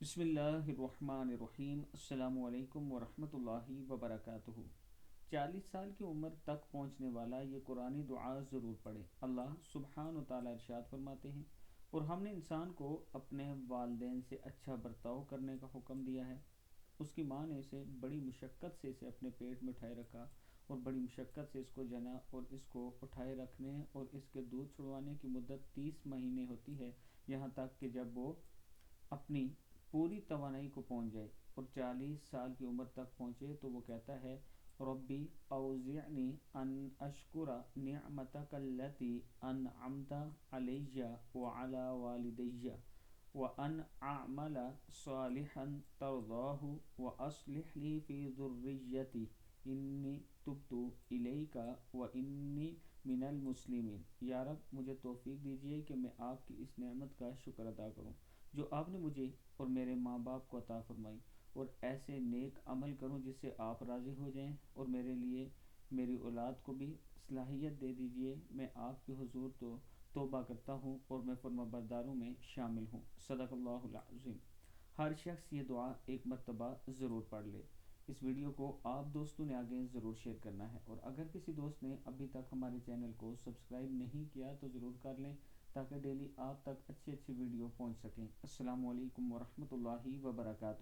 بسم اللہ الرحمن الرحیم، السلام علیکم ورحمۃ اللہ وبرکاتہ۔ 40 سال کی عمر تک پہنچنے والا یہ قرآنی دعا ضرور پڑھے۔ اللہ سبحانہ و تعالیٰ ارشاد فرماتے ہیں، اور ہم نے انسان کو اپنے والدین سے اچھا برتاؤ کرنے کا حکم دیا ہے۔ اس کی ماں نے اسے بڑی مشقت سے اپنے پیٹ میں اٹھائے رکھا، اور بڑی مشقت سے اس کو جنا، اور اس کو اٹھائے رکھنے اور اس کے دودھ چھڑوانے کی مدت 30 مہینے ہوتی ہے، یہاں تک کہ جب وہ اپنی پوری توانائی کو پہنچ جائے اور 40 سال کی عمر تک پہنچے تو وہ کہتا ہے، ربی اوزعنی ان اشکر نعمتک التی انعمت علی وعلی والدی وان اعمل صالحا ترضاہ واصلح لی فی ذریتی انی تبت الیک وانی من المسلمین۔ یا رب، مجھے توفیق دیجیے کہ میں آپ کی اس نعمت کا شکر ادا کروں جو آپ نے مجھے اور میرے ماں باپ کو عطا فرمائی، اور ایسے نیک عمل کروں جس سے آپ راضی ہو جائیں، اور میرے لیے میری اولاد کو بھی صلاحیت دے دیجیے۔ میں آپ کے حضور تو توبہ کرتا ہوں اور میں فرما برداروں میں شامل ہوں۔ صدق اللہ العظیم۔ ہر شخص یہ دعا ایک مرتبہ ضرور پڑھ لے۔ اس ویڈیو کو آپ دوستوں نے آگے ضرور شیئر کرنا ہے، اور اگر کسی دوست نے ابھی تک ہمارے چینل کو سبسکرائب نہیں کیا تو ضرور کر لیں، تاکہ ڈیلی آپ تک اچھی اچھی ویڈیو پہنچ سکیں۔ السلام علیکم ورحمۃ اللہ وبرکاتہ۔